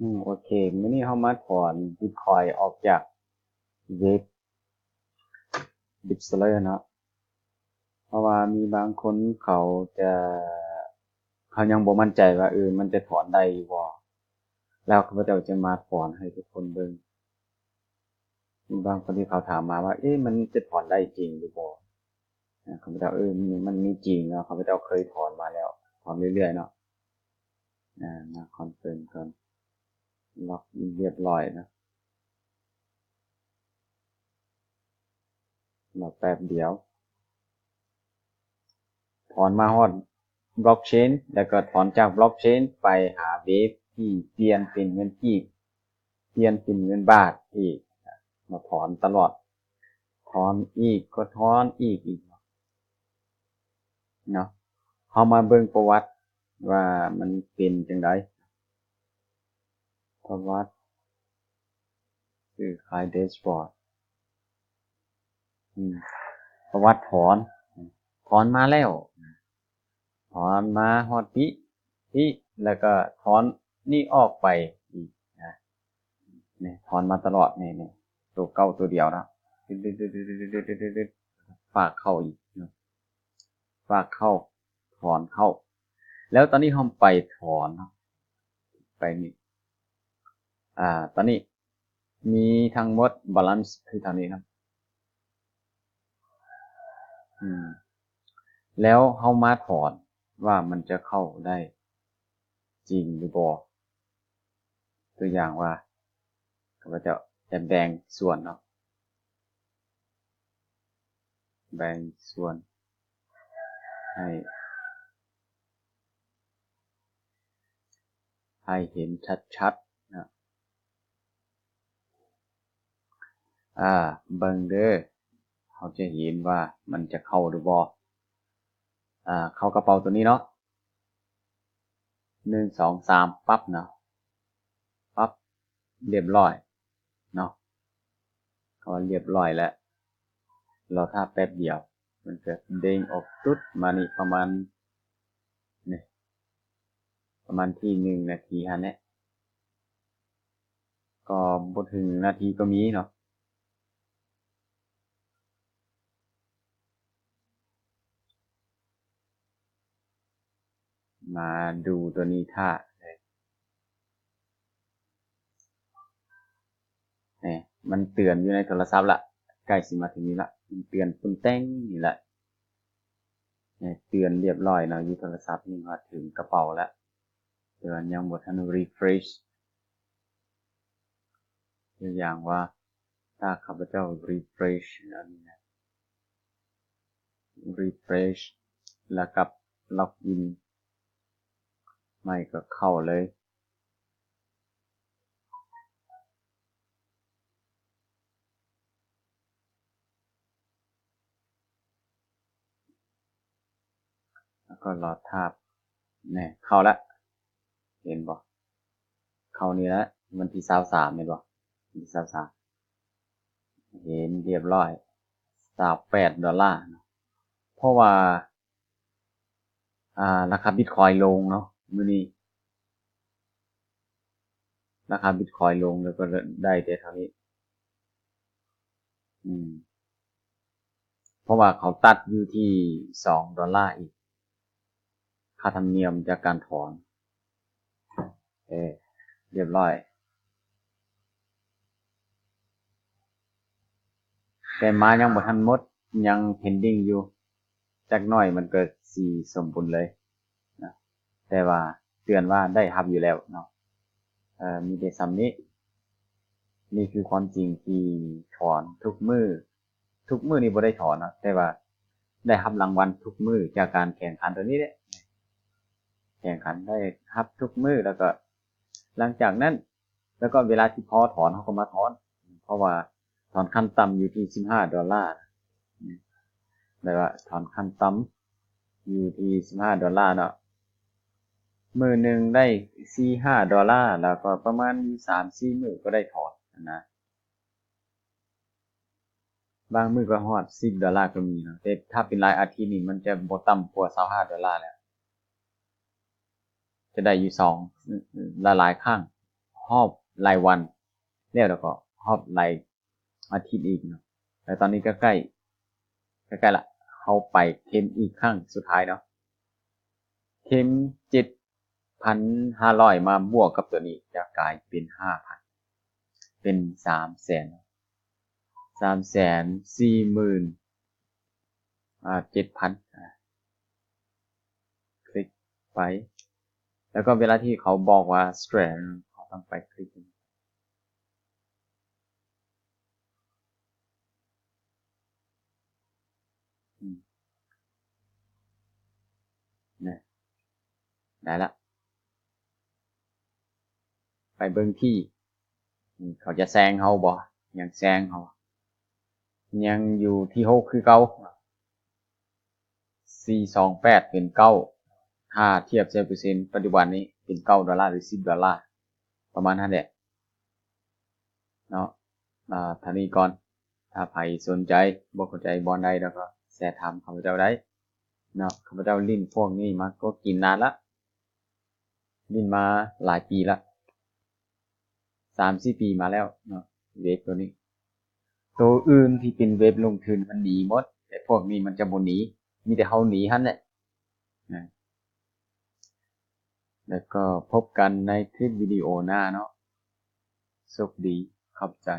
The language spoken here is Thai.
โอเคมื้อนี้เฮามาถอนบิตคอยออกจากเว็บ BitSlayer เนาะเพราะว่ามีบางคนเขายังบ่มั่นใจว่ามันจะถอนได้บ่แล้วข้าพเจ้าจะมาถอนให้ทุกคนเบิ่งมีบางคนที่เขาถามมาว่ามันจะถอนได้จริงหรือบ่ข้าพเจ้ามันมีจริงเนาะข้าพเจ้าเคยถอนมาแล้วถอนเรื่อยๆเนาะมาคอนเฟิร์มก่อนล็อกอินเรียบร้อยนะรอแป๊บเดียวถอนมาฮอดบล็อกเชนแล้วก็ถอนจากบล็อกเชนไปหาเวฟที่เปลี่ยนเป็นเงินกีบเปลี่ยนเป็นเงินบาทอีกมาถอนตลอดถอนอีกก็ถอนอีกเนาะเขามาเบิ่งประวัติว่ามันเป็นจังไดประวัติคือขายเดชบอร์ดประวัติถอนมาแล้วถอนมาฮอดปิแล้วก็ถอนนี่ออกไปอีกนะนี่ถอนมาตลอดนี่ตัวเก้าตัวเดียวนะฝากเข้าอีกฝากเข้าถอนเข้าแล้วตอนนี้ผมไปถอนไปนี่ตอนนี้มีทั้งหมดบาลานซ์คือเท่านี้ครับแล้วเขามาถอนว่ามันจะเข้าได้จริงหรือบ่ตัวอย่างว่าเขาจะแบ่งส่วนเนาะแบ่งส่วนให้เห็นชัดๆนะเบิ่งเด้อเขาจะเห็นว่ามันจะเข้าหรือบ่เข้ากระเป๋าตัวนี้เนาะ1 2 3ปั๊บเนาะปั๊บเรียบร้อยเนาะเขาเรียบร้อยแล้วเราถ้าแป๊บเดียวมันจะเด้งออกตุ๊ดมานี่ประมาณนี่ประมาณที่1 นาทีฮะเนี่ยก็บ่ถึงนาทีก็มีเนาะมาดูตัวนี้ท่าเนี่ยมันเตือนอยู่ในโทรศัพท์ละใกล้สิมาถึงนี้ละมันเตือนปุ่นแต้งนี่แหละเนี่ยเตือนเรียบร้อยเนาะอยู่โทรศัพท์นี่มาถึงกระเป๋าแล้วเตือนยังบ่ทัน refresh ตัวอย่างว่าถ้าข้าพเจ้า refresh อันนี้นะ refresh แล้วกับ login ไม่ก็เข้าเลยแล้วก็รอทาบเนี่ยเข้าละเห็นบ่เข้านี่ละวันที่23เห็นบ่วันที่23เห็นเรียบร้อย$28เพราะว่าราคาบิตคอยลงเนาะมื้อนี้ราคาบิตคอยลงแล้วก็ได้แต่เท่านี้เพราะว่าเขาตัดอยู่ที่$2อีกค่าธรรมเนียมจากการถอนเรียบร้อยแต่มายังบ่ทันหมดยัง pending อยู่จักหน่อยมันก็สิสมบูรณ์เลยนะแต่ว่าเตือนว่าได้รับอยู่แล้วเนาะมีแต่ซ้ำนี้นี่คือความจริงที่ถอนทุกมื้อนี่บ่ได้ถอนนะแต่ว่าได้รับรางวัลทุกมื้อจากการแข่งขันตัวนี้แหละแข่งขันได้รับทุกมื้อแล้วก็หลังจากนั้นแล้วก็เวลาที่พอถอนเขาก็มาถอนเพราะว่าถอนขั้นต่ำอยู่ที่$15แต่ว่าถอนขั้นต่ำอยู่ที่$15เนาะมื้อหนึ่งได้$4-5แล้วก็ประมาณ3-4มื้อก็ได้ถอนนะบางมื้อก็ฮอด$10ก็มีเนาะแต่ถ้าเป็นรายอาทิตย์นี่มันจะบ่ต่ำกว่า$25แล้วจะได้อยู่2หลายๆครั้ง รอบรายวันแล้วก็รอบรายอาทิตย์อีกเนาะแต่ตอนนี้ก็ใกล้ละเขาไปเข็มอีกครั้งสุดท้ายเนาะเข็ม7,500มาบวกกับตัวนี้จะกลายเป็น 5,000 เป็น 340,000 7,000คลิกไปแล้วก็เวลาที่เขาบอกว่า strand เขาต้องไปคลิกเนี่ยได้ละไปเบิ่งที่เขาจะแซงเขาบ่ยังแซงเขายังอยู่ที่6คือเก่า428เป็น9ถ้าเทียบใช้เปอร์เซ็นต์ปัจจุบันนี้เป็น$9หรือ$10ประมาณนั้นแหละเนาะเท่านี้ก่อนถ้าใครสนใจบ่เข้าใจบอลใดแล้วก็แชร์ถามข้าพเจ้าได้เนาะข้าพเจ้าลิ้นพวกนี้มาก็กินนานละลิ้นมาหลายปีละ3-4 ปีมาแล้วเนาะเว็บตัวนี้ตัวอื่นที่เป็นเว็บลงทุนมันหนีหมดแต่พวกนี้มันจะบ่หนีมีแต่เฮาหนีหั่นแหละนะแล้วก็พบกันในคลิปวิดีโอหน้าเนาะโชคดีขอบใจ